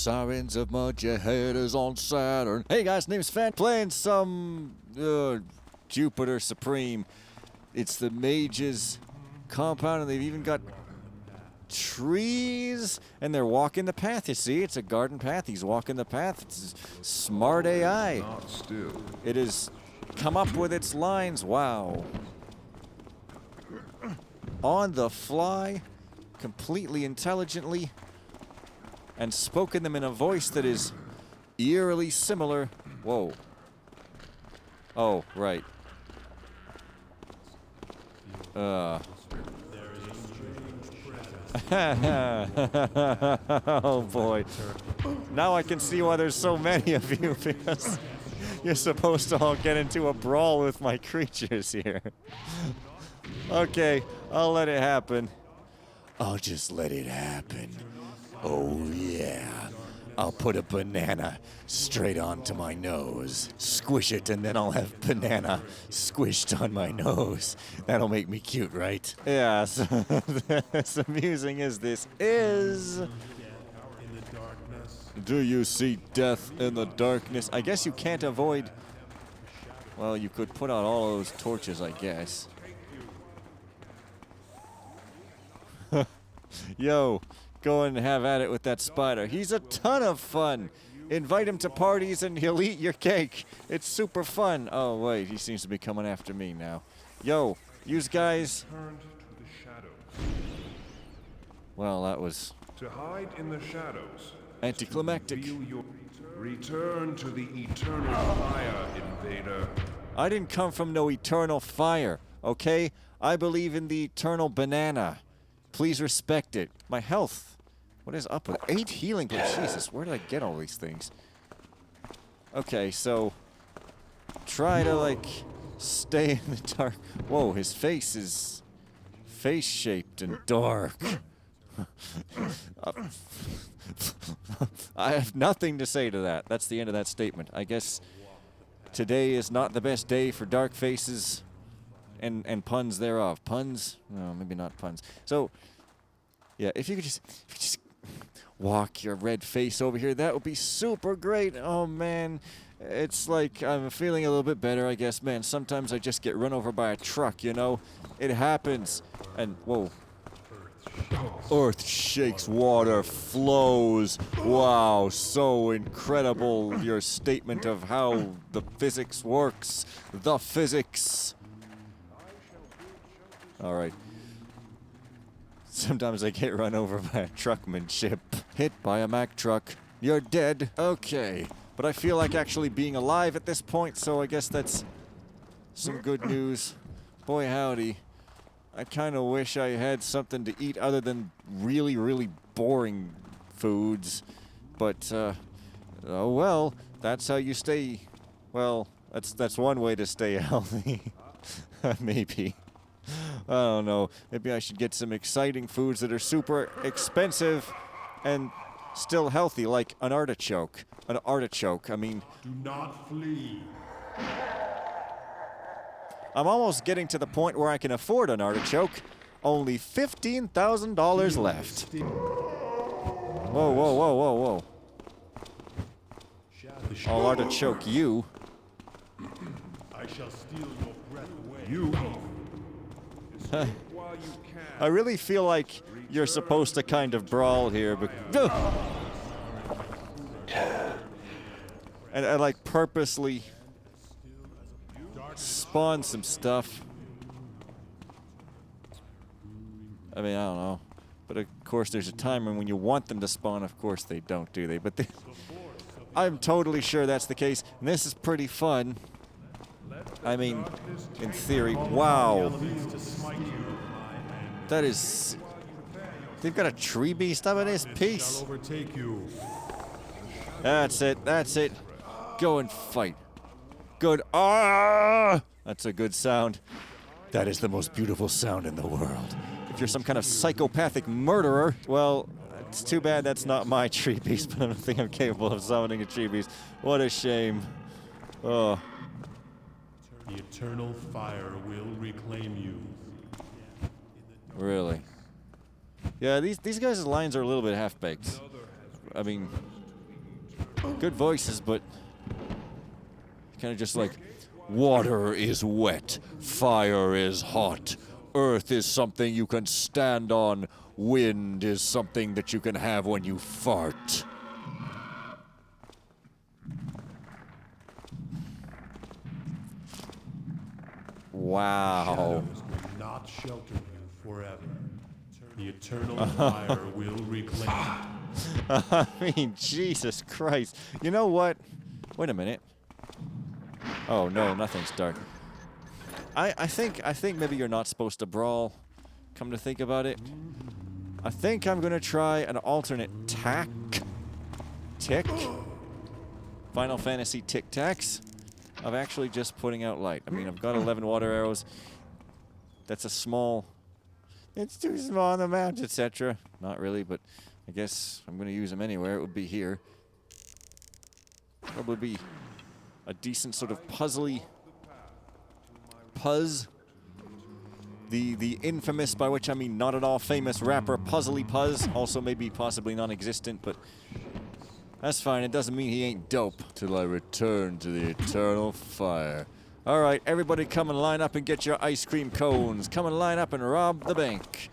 Sirens of Mud, your head is on Saturn. Hey guys, name's Fan, playing some Jupiter Supreme. It's the mage's compound, and they've even got trees, and they're walking the path. You see, it's a garden path. He's walking the path. It's smart AI. Not still. It has come up with its lines. Wow. On the fly, completely intelligently, and spoken them in a voice that is eerily similar. Whoa. Oh, right. Oh boy. Now I can see why there's so many of you, because you're supposed to all get into a brawl with my creatures here. Okay, I'll let it happen. I'll just let it happen. Oh yeah. I'll put a banana straight onto my nose, squish it, and then I'll have banana squished on my nose. That'll make me cute, right? Yeah, so as amusing as this is... Do you see death in the darkness? I guess you can't avoid... Well, you could put out all those torches, I guess. Yo, go and have at it with that spider. He's a ton of fun. Invite him to parties and he'll eat your cake. It's super fun. Oh, wait, he seems to be coming after me now. Yo, yous guys... Well, that was... To hide in the shadows. Anticlimactic. Return to the eternal fire, invader. I didn't come from no eternal fire, okay? I believe in the eternal banana. Please respect it. My health. What is up with 8 healing potions? Jesus, where did I get all these things? Okay, so try to like stay in the dark. Whoa, his face is face-shaped and dark. I have nothing to say to that. That's the end of that statement. I guess today is not the best day for dark faces and puns thereof. Puns? No, maybe not puns. So, yeah, if you could just walk your red face over here, that would be super great. Oh, man. It's like I'm feeling a little bit better, I guess. Man, sometimes I just get run over by a truck, you know? It happens. And, whoa. Earth shakes, water flows. Wow, so incredible, your statement of how the physics works. The physics. All right. Sometimes I get run over by a truckmanship. Hit by a Mack truck. You're dead. Okay. But I feel like actually being alive at this point, so I guess that's some good news. Boy, howdy. I kind of wish I had something to eat other than really, really boring foods. But, oh well, that's how you stay, well, that's one way to stay healthy. Maybe. I don't know. Maybe I should get some exciting foods that are super expensive and still healthy, like an artichoke. An artichoke, I mean... Do not flee. I'm almost getting to the point where I can afford an artichoke. Only $15,000 left. Whoa, whoa, whoa, whoa, whoa. I'll artichoke you. I shall steal your breath away. You. I really feel like you're supposed to kind of brawl here, but... And I like purposely spawn some stuff. I mean, I don't know. But of course there's a time when you want them to spawn, of course they don't, do they? But I'm totally sure that's the case. And this is pretty fun. I mean, in theory. Wow. That is... They've got a tree beast up in this piece. That's it. That's it. Go and fight. Good. Ah! That's a good sound. That is the most beautiful sound in the world. If you're some kind of psychopathic murderer, well, it's too bad that's not my tree beast, but I don't think I'm capable of summoning a tree beast. What a shame. Oh. The eternal fire will reclaim you. Really? Yeah, these guys' lines are a little bit half-baked. I mean, Good voices, but kind of just like, water is wet, fire is hot, earth is something you can stand on, wind is something that you can have when you fart. Wow. Shadows will not shelter you forever. The eternal fire will reclaim you. I mean, Jesus Christ. You know what? Wait a minute. Oh no, nothing's dark. I think maybe you're not supposed to brawl. Come to think about it. I think I'm gonna try an alternate tick. Final Fantasy Tic Tacs of actually just putting out light. I mean, I've got 11 water arrows. That's a small. It's too small on the mount, etc. Not really, but I guess I'm gonna use them anywhere. It would be here. Probably be a decent sort of puzzly Puzz. The infamous, by which I mean not at all famous rapper Puzzly Puzz, also maybe possibly non-existent, but that's fine. It doesn't mean he ain't dope. Till I return to the eternal fire. All right, everybody come and line up and get your ice cream cones. Come and line up and rob the bank.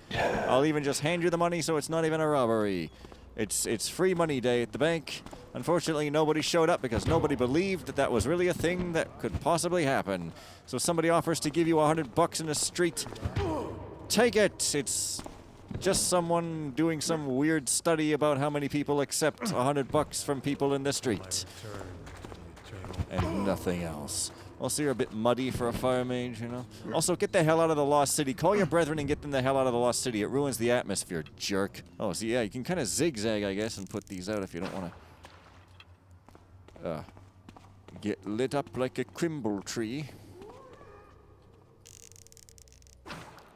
I'll even just hand you the money so it's not even a robbery. It's free money day at the bank. Unfortunately, nobody showed up because nobody believed that that was really a thing that could possibly happen. So somebody offers to give you $100 in the street. Take it. It's just someone doing some weird study about how many people accept $100 from people in the street. And nothing else. Also, you're a bit muddy for a fire mage, you know? Also, get the hell out of the Lost City. Call your brethren and get them the hell out of the Lost City. It ruins the atmosphere, jerk. Oh, so yeah, you can kind of zigzag, I guess, and put these out if you don't want to get lit up like a crimble tree.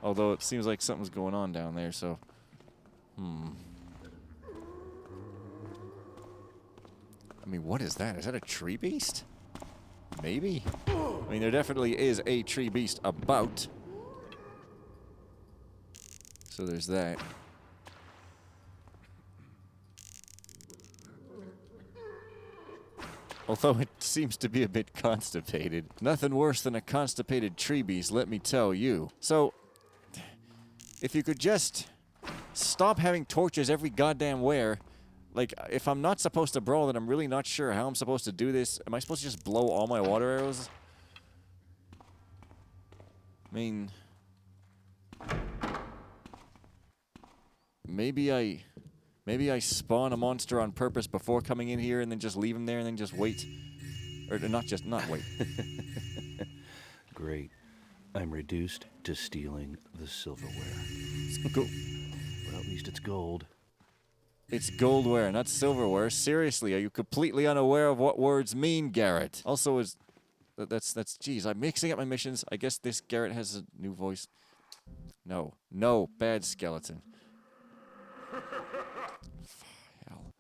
Although it seems like something's going on down there, so... I mean, what is that? Is that a tree beast? Maybe? I mean, there definitely is a tree beast about. So there's that. Although it seems to be a bit constipated. Nothing worse than a constipated tree beast, let me tell you. So, if you could just stop having torches every goddamn where. Like, if I'm not supposed to brawl, then I'm really not sure how I'm supposed to do this. Am I supposed to just blow all my water arrows? I mean... Maybe I spawn a monster on purpose before coming in here and then just leave him there and then just wait. Or not wait. Great. I'm reduced to stealing the silverware. Go. Well, at least it's gold. It's goldware, not silverware. Seriously, are you completely unaware of what words mean, Garrett? Also, geez, I'm mixing up my missions. I guess this Garrett has a new voice. No, bad skeleton. Hell.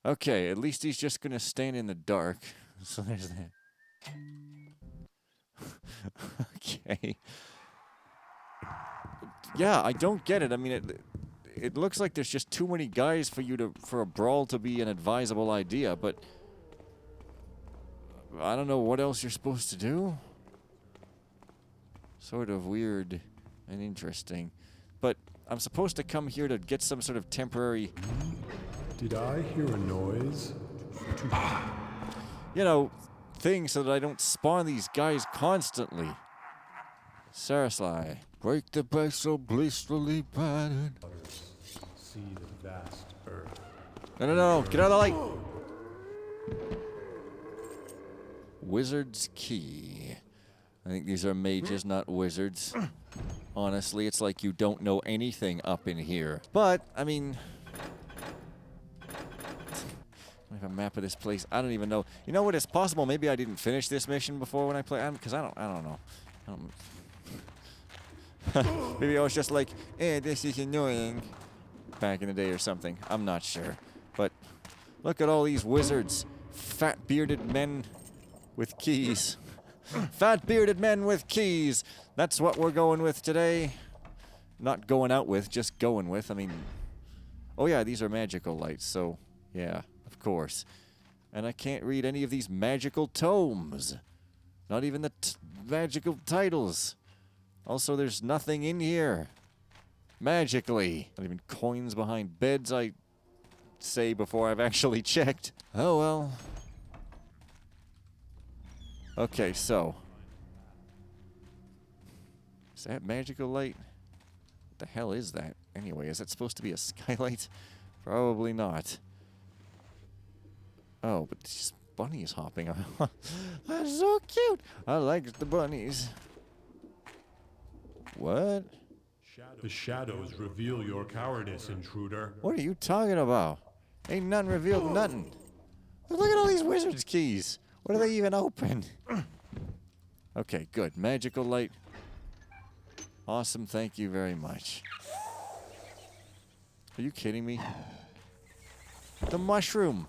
Okay, at least he's just gonna stand in the dark. So there's that. Okay. Yeah, I don't get it. I mean, it looks like there's just too many guys for a brawl to be an advisable idea, but I don't know what else you're supposed to do. Sort of weird and interesting. But I'm supposed to come here to get some sort of temporary... Did I hear a noise? You know, thing so that I don't spawn these guys constantly. Seriously. Break the back so blissfully battered. See the vast earth. No. Get out of the light. Wizard's Key. I think these are mages, not wizards. Honestly, it's like you don't know anything up in here. But, I mean... I have a map of this place. I don't even know. You know what? It's possible maybe I didn't finish this mission before when I played. Because I don't know. Maybe I was just like, this is annoying. Back in the day or something. I'm not sure. But look at all these wizards. Fat bearded men with keys. Fat bearded men with keys. That's what we're going with today. Not going out with, just going with. I mean, oh yeah, these are magical lights, so yeah, of course. And I can't read any of these magical tomes. Not even the magical titles. Also, there's nothing in here. Magically. Not even coins behind beds, I say before I've actually checked. Oh well. Okay, so. Is that magical light? What the hell is that? Anyway, is that supposed to be a skylight? Probably not. Oh, but this bunny is hopping around. That's so cute. I like the bunnies. What? The shadows reveal your cowardice, intruder. What are you talking about? Ain't none revealed nothing. Look at all these wizard's keys. What are they even open? Okay, good. Magical light. Awesome, thank you very much. Are you kidding me? The mushroom.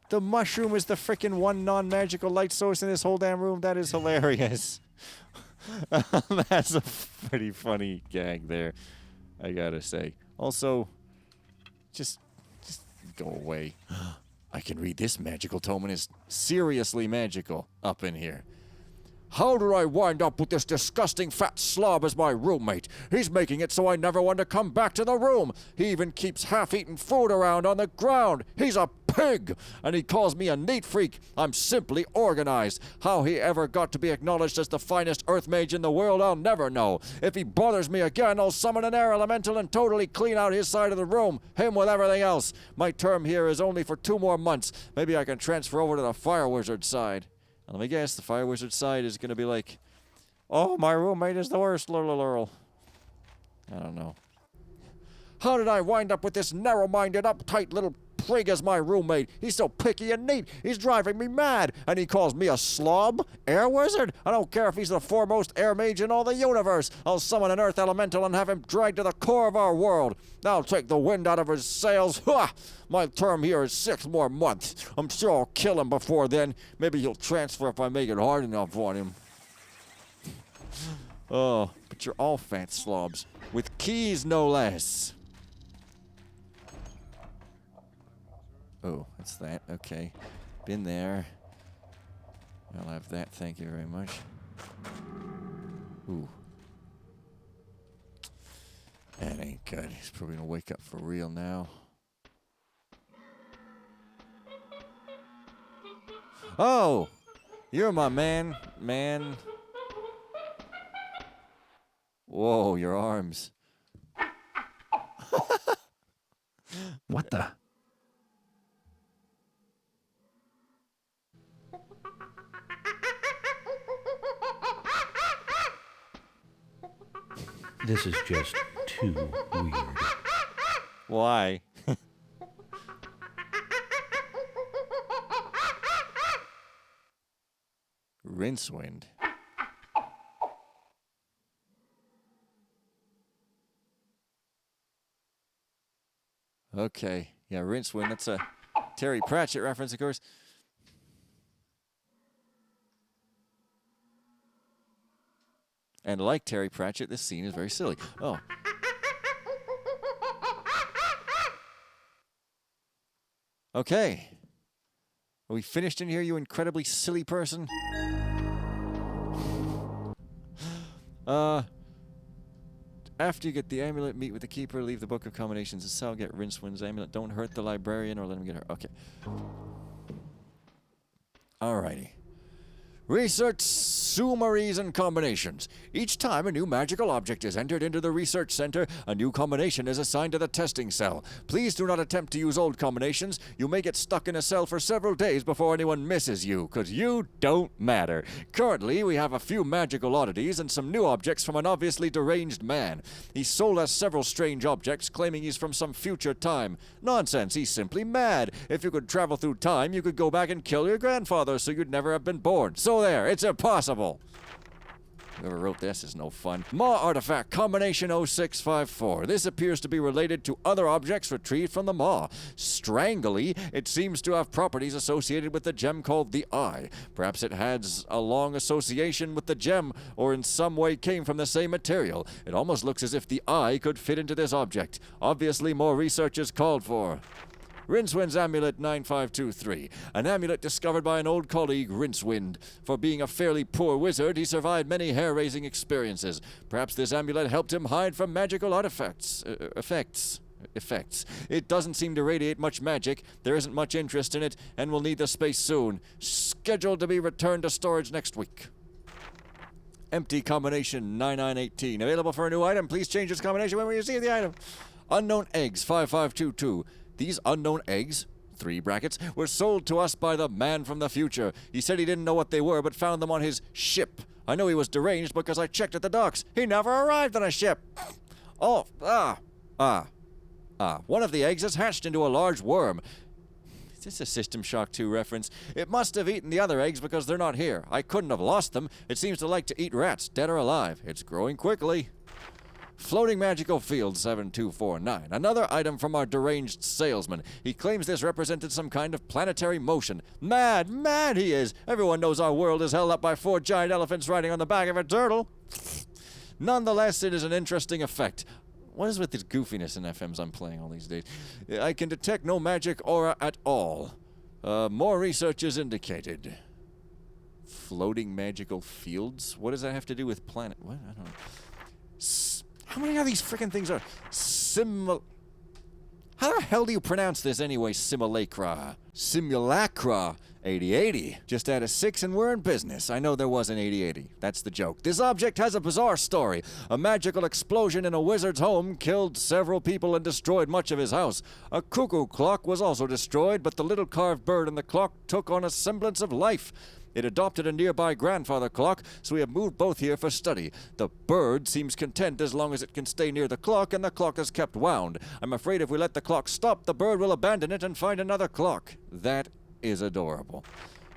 The mushroom is the frickin' one non-magical light source in this whole damn room. That is hilarious. That's a pretty funny gag there, I gotta say. Also, just go away. I can read this magical tome and it's seriously magical up in here. How did I wind up with this disgusting fat slob as my roommate? He's making it so I never want to come back to the room. He even keeps half-eaten food around on the ground. He's a pig! And he calls me a neat freak. I'm simply organized. How he ever got to be acknowledged as the finest earth mage in the world, I'll never know. If he bothers me again, I'll summon an air elemental and totally clean out his side of the room. Him with everything else. My term here is only for 2 more months. Maybe I can transfer over to the fire wizard side. Let me guess, the fire wizard side is going to be like, oh, my roommate is the worst, lurl. I don't know. How did I wind up with this narrow-minded, uptight little prig as my roommate? He's so picky and neat. He's driving me mad. And he calls me a slob? Air wizard? I don't care if he's the foremost air mage in all the universe. I'll summon an earth elemental and have him dragged to the core of our world. I'll take the wind out of his sails. Ha! My term here is 6 more months. I'm sure I'll kill him before then. Maybe he'll transfer if I make it hard enough on him. Oh, but you're all fat slobs. With keys, no less. Oh, that's that. Okay. Been there. I'll have that. Thank you very much. Ooh. That ain't good. He's probably gonna wake up for real now. Oh! You're my man. Whoa, your arms. What the? This is just too weird. Why? Rincewind. Okay. Yeah, Rincewind. That's a Terry Pratchett reference, of course. And like Terry Pratchett, this scene is very silly. Oh. Okay. Are we finished in here, you incredibly silly person? After you get the amulet, meet with the keeper, leave the book of combinations. This is how I'll get Rincewind's amulet. Don't hurt the librarian or let him get hurt. Okay. Alrighty. Research summaries and combinations. Each time a new magical object is entered into the research center, a new combination is assigned to the testing cell. Please do not attempt to use old combinations. You may get stuck in a cell for several days before anyone misses you, because you don't matter. Currently, we have a few magical oddities and some new objects from an obviously deranged man. He sold us several strange objects, claiming he's from some future time. Nonsense, he's simply mad. If you could travel through time, you could go back and kill your grandfather so you'd never have been born. So there, it's impossible. Whoever wrote this is no fun. Maw artifact combination 0654. This appears to be related to other objects retrieved from the Maw. Strangely, it seems to have properties associated with the gem called the Eye. Perhaps it has a long association with the gem, or in some way came from the same material. It almost looks as if the Eye could fit into this object. Obviously, more research is called for. Rincewind's Amulet 9523. An amulet discovered by an old colleague, Rincewind. For being a fairly poor wizard, he survived many hair-raising experiences. Perhaps this amulet helped him hide from magical artifacts. Effects. It doesn't seem to radiate much magic, there isn't much interest in it, and will need the space soon. Scheduled to be returned to storage next week. Empty combination 9918. Available for a new item. Please change its combination when we receive the item. Unknown eggs 5522. These unknown eggs, 3 brackets, were sold to us by the man from the future. He said he didn't know what they were, but found them on his ship. I know he was deranged because I checked at the docks. He never arrived on a ship. One of the eggs has hatched into a large worm. Is this a System Shock 2 reference? It must have eaten the other eggs because they're not here. I couldn't have lost them. It seems to like to eat rats, dead or alive. It's growing quickly. Floating Magical Field 7249. Another item from our deranged salesman. He claims this represented some kind of planetary motion. Mad he is! Everyone knows our world is held up by 4 giant elephants riding on the back of a turtle. Nonetheless, it is an interesting effect. What is with this goofiness in FMs I'm playing all these days? I can detect no magic aura at all. More research is indicated. Floating magical fields? What does that have to do with planet? What? I don't know. How many of these freaking things are How the hell do you pronounce this anyway? Simulacra. 8080. Just add a 6 and we're in business. I know there was an 8080. That's the joke. This object has a bizarre story. A magical explosion in a wizard's home killed several people and destroyed much of his house. A cuckoo clock was also destroyed, but the little carved bird in the clock took on a semblance of life. It adopted a nearby grandfather clock, so we have moved both here for study. The bird seems content as long as it can stay near the clock, and the clock is kept wound. I'm afraid if we let the clock stop, the bird will abandon it and find another clock. That is adorable.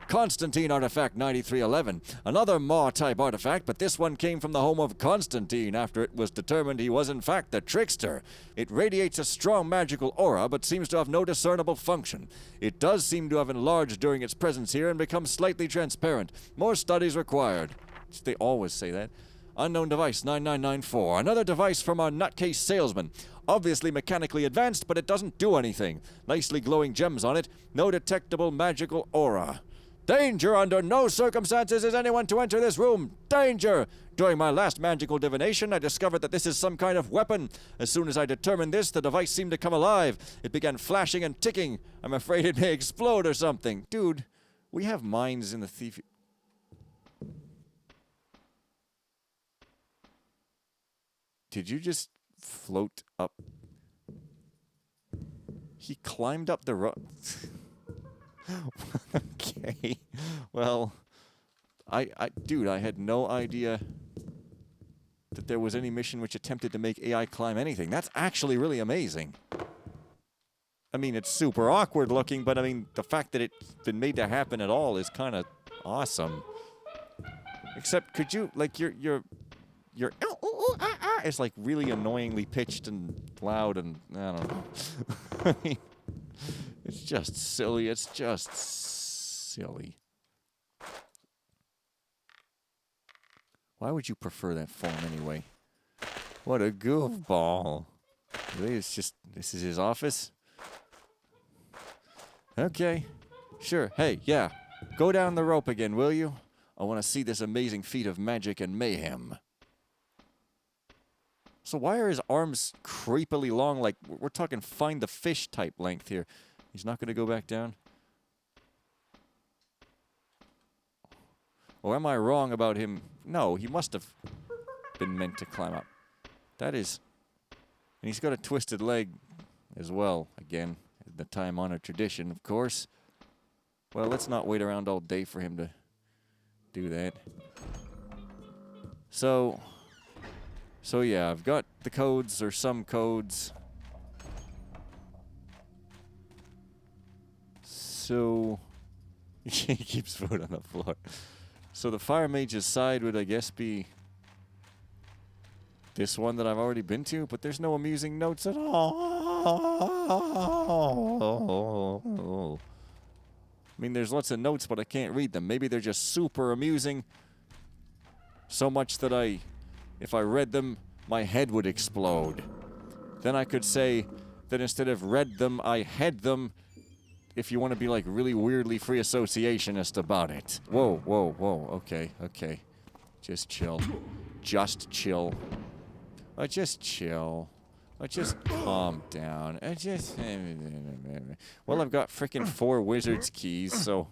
Constantine Artifact 9311. Another Maw-type artifact, but this one came from the home of Constantine after it was determined he was in fact the trickster. It radiates a strong magical aura, but seems to have no discernible function. It does seem to have enlarged during its presence here and become slightly transparent. More studies required. They always say that. Unknown device 9994. Another device from our nutcase salesman. Obviously mechanically advanced, but it doesn't do anything. Nicely glowing gems on it. No detectable magical aura. Danger! Under no circumstances is anyone to enter this room! Danger! During my last magical divination, I discovered that this is some kind of weapon. As soon as I determined this, the device seemed to come alive. It began flashing and ticking. I'm afraid it may explode or something. Dude, we have mines in the thief... Did you just float up? He climbed up the road. Okay. Well, dude, I had no idea that there was any mission which attempted to make AI climb anything. That's actually really amazing. I mean, it's super awkward looking, but I mean, the fact that it's been made to happen at all is kind of awesome. Except, could you, like, your it's like really annoyingly pitched and loud and, I don't know. I mean, it's just silly. It's just silly. Why would you prefer that form anyway? What a goofball. Really, it's just, this is his office? Okay. Sure. Hey, yeah. Go down the rope again, will you? I want to see this amazing feat of magic and mayhem. So why are his arms creepily long? Like, we're talking find the fish type length here. He's not going to go back down? Or am I wrong about him? No, he must have been meant to climb up. That is... And he's got a twisted leg as well. Again, the time-honored tradition, of course. Well, let's not wait around all day for him to do that. So yeah, I've got the codes, or some codes. So... he keeps food on the floor. So the fire mage's side would, I guess, be this one that I've already been to, but there's no amusing notes at all. I mean, there's lots of notes, but I can't read them. Maybe they're just super amusing. So much that if I read them, my head would explode. Then I could say that instead of read them, I had them, if you want to be like really weirdly free associationist about it. Whoa, whoa, whoa. Okay, okay. Just chill. Just chill. Just chill. Just calm down. Well, I've got frickin' 4 wizard's keys, so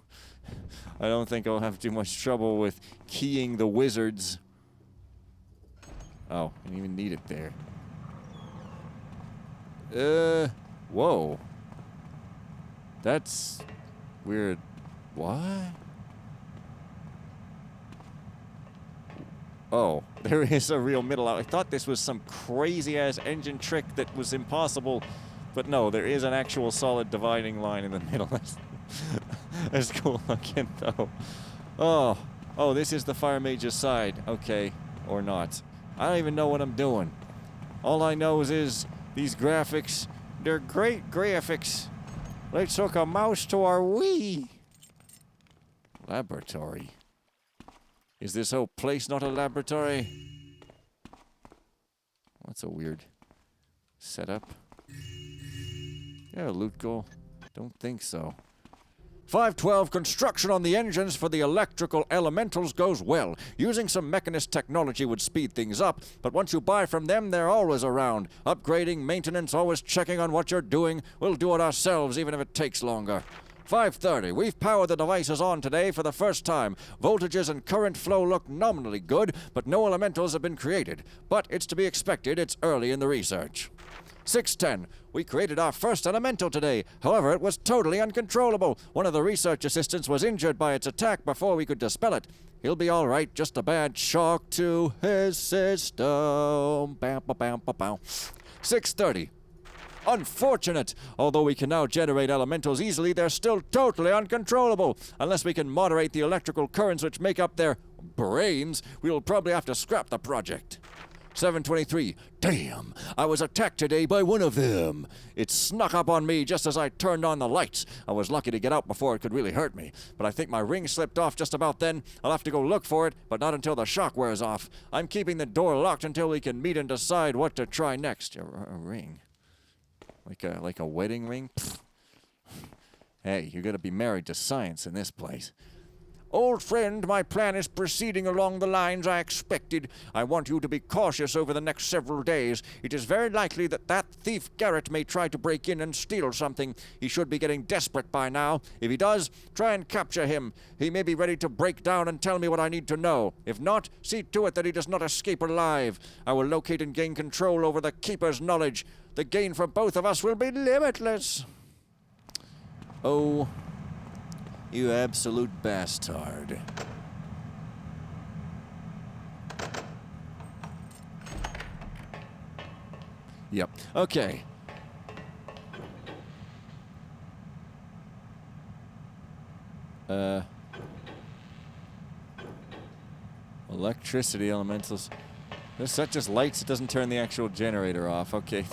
I don't think I'll have too much trouble with keying the wizards. Oh, I didn't even need it there. Whoa. That's weird. What? Oh, there is a real middle out. I thought this was some crazy-ass engine trick that was impossible, but no, there is an actual solid dividing line in the middle. That's cool looking, though. Oh, this is the fire mage's side. Okay, or not. I don't even know what I'm doing. All I know is these graphics, they're great graphics. They took a mouse to our Wii. Laboratory. Is this whole place not a laboratory? That's a weird setup. Yeah, loot goal. Don't think so. 512, construction on the engines for the electrical elementals goes well. Using some mechanist technology would speed things up, but once you buy from them, they're always around. Upgrading, maintenance, always checking on what you're doing. We'll do it ourselves, even if it takes longer. 530, we've powered the devices on today for the first time. Voltages and current flow look nominally good, but no elementals have been created. But it's to be expected, it's early in the research. 610, we created our first elemental today. However, it was totally uncontrollable. One of the research assistants was injured by its attack before we could dispel it. He'll be all right, just a bad shock to his system. 630. Unfortunate! Although we can now generate elementals easily, they're still totally uncontrollable. Unless we can moderate the electrical currents which make up their brains, we'll probably have to scrap the project. 723. Damn! I was attacked today by one of them. It snuck up on me just as I turned on the lights. I was lucky to get out before it could really hurt me. But I think my ring slipped off just about then. I'll have to go look for it, but not until the shock wears off. I'm keeping the door locked until we can meet and decide what to try next. A ring? Like a wedding ring? Pfft. Hey, you gotta be married to science in this place. Old friend, my plan is proceeding along the lines I expected. I want you to be cautious over the next several days. It is very likely that thief Garrett may try to break in and steal something. He should be getting desperate by now. If he does, try and capture him. He may be ready to break down and tell me what I need to know. If not, see to it that he does not escape alive. I will locate and gain control over the Keeper's knowledge. The gain for both of us will be limitless. Oh, you absolute bastard. Yep. Okay. Electricity elementals. This that just lights, it doesn't turn the actual generator off. Okay.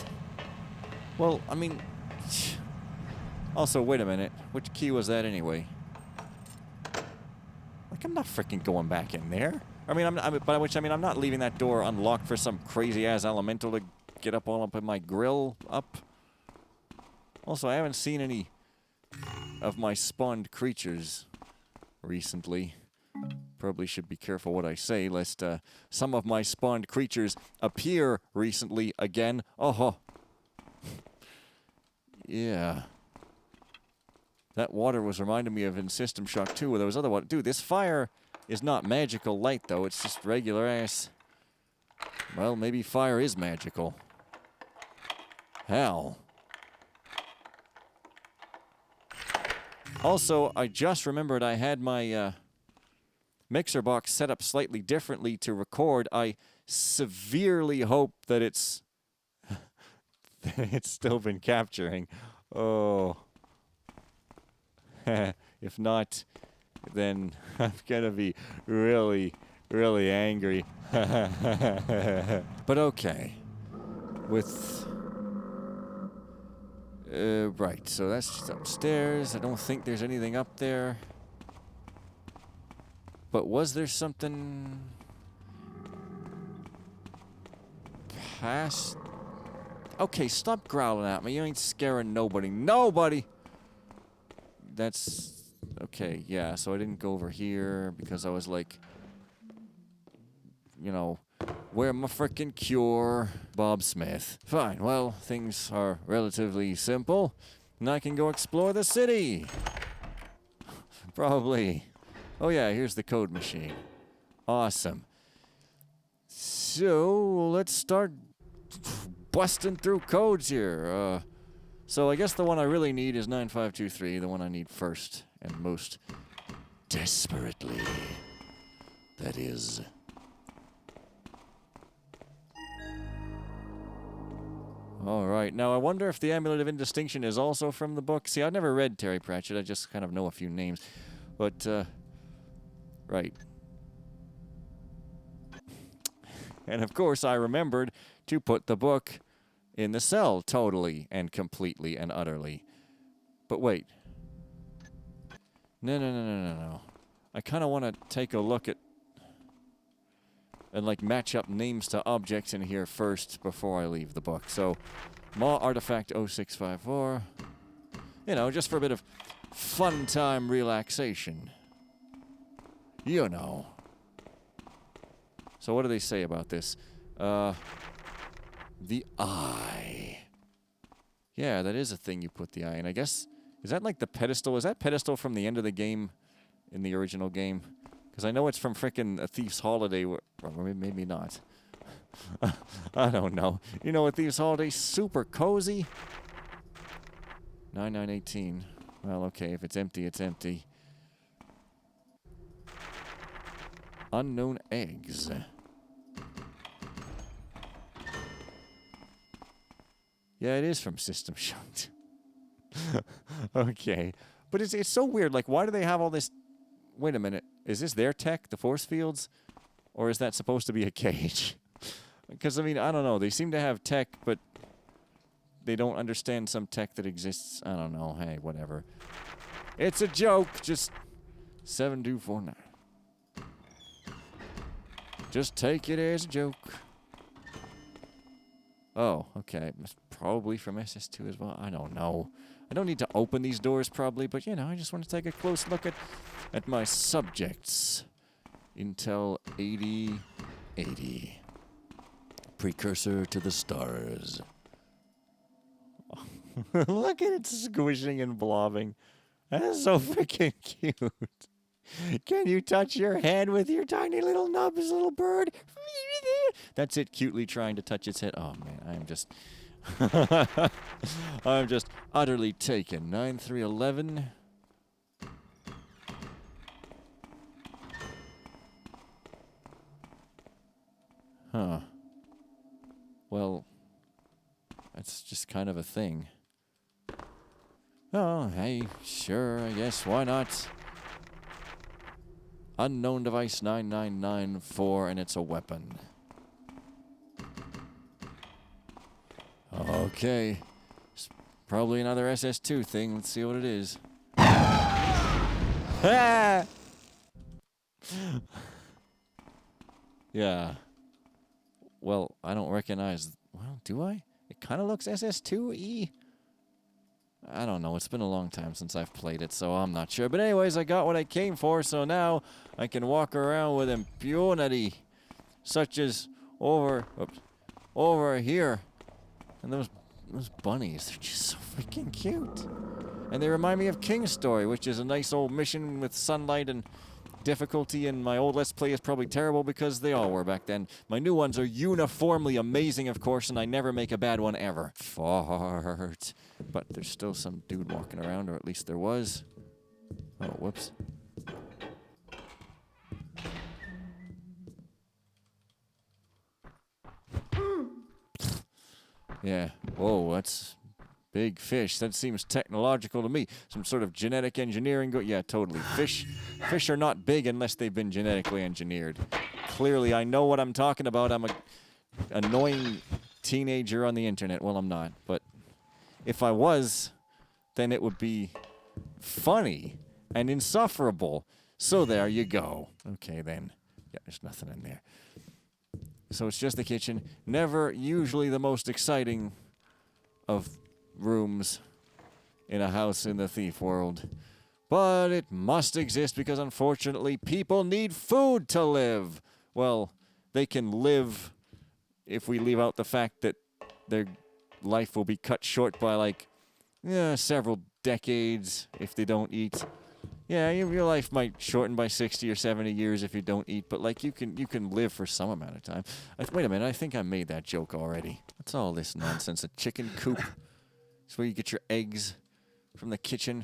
Well, I mean... Also, wait a minute. Which key was that anyway? Like, I'm not freaking going back in there. I mean, I'm not leaving that door unlocked for some crazy-ass elemental to get up all up in my grill up. Also, I haven't seen any of my spawned creatures recently. Probably should be careful what I say, lest some of my spawned creatures appear recently again. Oh, yeah. That water was reminding me of in System Shock 2, where there was other water. Dude, this fire is not magical light, though. It's just regular ass. Well, maybe fire is magical. Hell. Also, I just remembered I had my mixer box set up slightly differently to record. I severely hope that it's still been capturing. Oh. If not, then I'm gonna be really, really angry. But okay. With... right, so that's just upstairs. I don't think there's anything up there. But was there something... past... Okay, stop growling at me. You ain't scaring nobody. Nobody! That's... Okay, yeah, so I didn't go over here because I was like... You know... Where my frickin' cure? Bob Smith. Fine, well, things are relatively simple. And I can go explore the city. Probably. Oh yeah, here's the code machine. Awesome. So, let's start busting through codes here. So I guess the one I really need is 9523, the one I need first and most desperately. That is... Alright, now I wonder if the Amulet of Indistinction is also from the book. See, I've never read Terry Pratchett, I just kind of know a few names. But, right. And of course I remembered to put the book in the cell totally and completely and utterly. But wait. No. I kind of want to take a look at... and like match up names to objects in here first before I leave the book. So, Maw Artifact 0654. You know, just for a bit of fun time relaxation. You know. So what do they say about this? The eye. Yeah, that is a thing you put the eye in. I guess, is that like the pedestal? Is that pedestal from the end of the game in the original game? Because I know it's from frickin' A Thief's Holiday, or maybe not. I don't know. You know, A Thief's Holiday, super cozy. 9918. Well, okay, if it's empty, it's empty. Unknown eggs. Yeah, it is from System Shock. Okay. But it's so weird. Like, why do they have all this... Wait a minute. Is this their tech, the force fields? Or is that supposed to be a cage? Because, I mean, I don't know. They seem to have tech, but they don't understand some tech that exists. I don't know. Hey, whatever. It's a joke. Just 7249. Just take it as a joke. Oh, okay. It's probably from SS2 as well. I don't know. I don't need to open these doors probably, but, you know, I just want to take a close look at my subjects. Intel 8080. Precursor to the stars. Look at it squishing and blobbing. That is so freaking cute. Can you touch your head with your tiny little nubs, little bird? That's it cutely trying to touch its head. Oh, man, I'm just... I'm just utterly taken. 9311. Huh. Well, that's just kind of a thing. Oh, hey, sure, I guess, why not? Unknown device 9994, and it's a weapon. Okay. It's probably another SS2 thing. Let's see what it is. Ah! Yeah. Well, I don't recognize... Well, do I? It kind of looks SS2-y. I don't know. It's been a long time since I've played it, so I'm not sure. But anyways, I got what I came for, so now I can walk around with impunity. Such as over here. And those bunnies, they're just so freaking cute. And they remind me of King's Story, which is a nice old mission with sunlight and difficulty, and my old Let's Play is probably terrible because they all were back then. My new ones are uniformly amazing, of course, and I never make a bad one ever. Fart. But there's still some dude walking around, or at least there was. Oh, whoops. Yeah. Whoa, that's big fish. That seems technological to me. Some sort of genetic engineering. Yeah, totally. Fish are not big unless they've been genetically engineered. clearly I know what I'm talking about. I'm a annoying teenager on the internet. Well, I'm not, but if I was, then it would be funny and insufferable. So there you go. Okay, then. Yeah, there's nothing in there. So it's just the kitchen. Never usually the most exciting of rooms in a house in the thief world. But it must exist because, unfortunately, people need food to live. Well, they can live if we leave out the fact that their life will be cut short by, like, several decades if they don't eat. Yeah, your life might shorten by 60 or 70 years if you don't eat, but, like, you can live for some amount of time. Wait a minute, I think I made that joke already. What's all this nonsense? A chicken coop? It's where you get your eggs from the kitchen?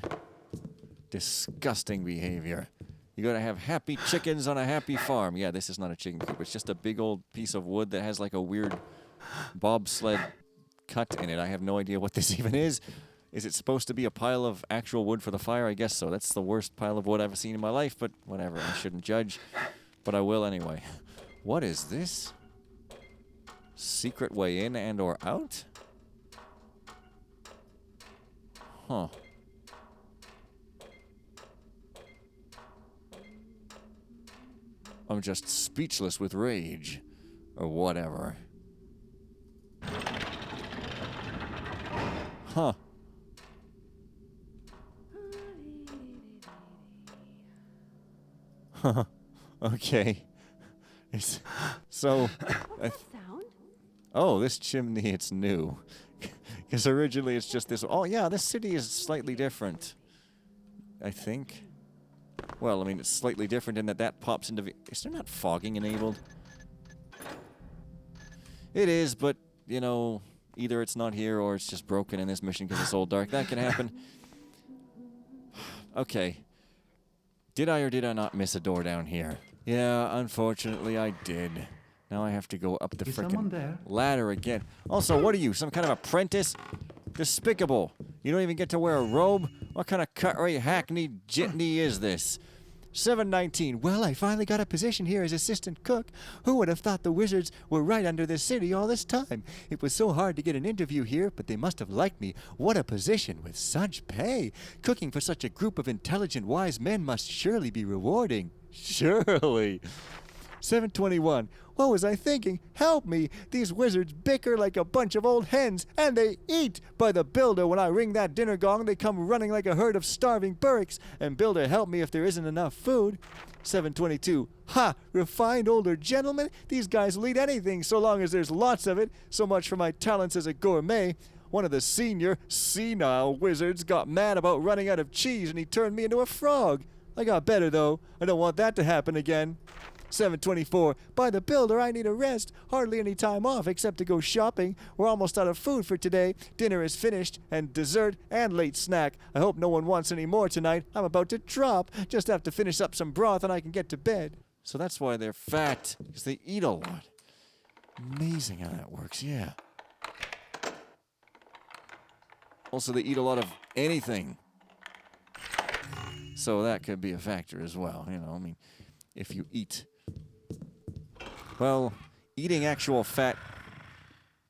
Disgusting behavior. You gotta have happy chickens on a happy farm. Yeah, this is not a chicken coop. It's just a big old piece of wood that has, like, a weird bobsled cut in it. I have no idea what this even is. Is it supposed to be a pile of actual wood for the fire? I guess so. That's the worst pile of wood I've seen in my life, but whatever. I shouldn't judge, but I will anyway. What is this? Secret way in and or out? Huh. I'm just speechless with rage. Or whatever. Huh. Okay. So... Sound? Oh, this chimney, it's new. Because originally it's just this... Oh, yeah, this city is slightly different. I think. Well, I mean, it's slightly different in that that pops into... Is there not fogging enabled? It is, but, you know, either it's not here or it's just broken in this mission because it's all dark. That can happen. Okay. Did I or did I not miss a door down here? Yeah, unfortunately I did. Now I have to go up the frickin' ladder again. Also, what are you, some kind of apprentice? Despicable. You don't even get to wear a robe? What kind of cut-rate hackneyed jitney is this? 719. Well, I finally got a position here as assistant cook. Who would have thought the wizards were right under the city all this time? It was so hard to get an interview here, but they must have liked me. What a position with such pay. Cooking for such a group of intelligent, wise men must surely be rewarding. Surely. 721. What was I thinking? Help me! These wizards bicker like a bunch of old hens, and they eat! By the builder, when I ring that dinner gong, they come running like a herd of starving burricks. And builder, help me if there isn't enough food. 722. Ha! Refined older gentlemen? These guys will eat anything so long as there's lots of it. So much for my talents as a gourmet. One of the senior, senile wizards got mad about running out of cheese, and he turned me into a frog. I got better, though. I don't want that to happen again. 724. By the builder, I need a rest. Hardly any time off except to go shopping. We're almost out of food for today. Dinner is finished, and dessert, and late snack. I hope no one wants any more tonight. I'm about to drop. Just have to finish up some broth and I can get to bed. So that's why they're fat, because they eat a lot. Amazing how that works, yeah. Also, they eat a lot of anything. So that could be a factor as well, you know, I mean, if you eat... Well, eating actual fat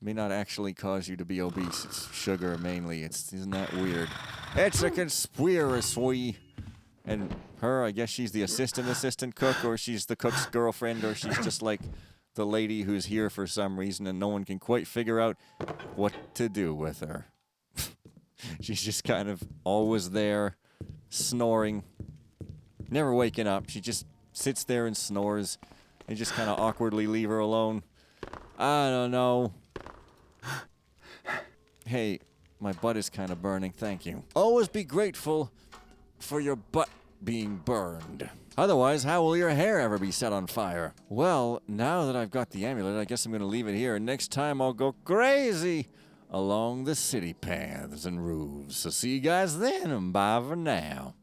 may not actually cause you to be obese. It's sugar, mainly. Isn't that weird? It's a conspiracy. And her, I guess she's the assistant cook, or she's the cook's girlfriend, or she's just like the lady who's here for some reason and no one can quite figure out what to do with her. She's just kind of always there, snoring, never waking up. She just sits there and snores. And just kind of awkwardly leave her alone. I don't know. Hey, my butt is kind of burning. Thank you. Always be grateful for your butt being burned. Otherwise, how will your hair ever be set on fire? Well, now that I've got the amulet, I guess I'm going to leave it here. And next time I'll go crazy along the city paths and roofs. So see you guys then, and bye for now.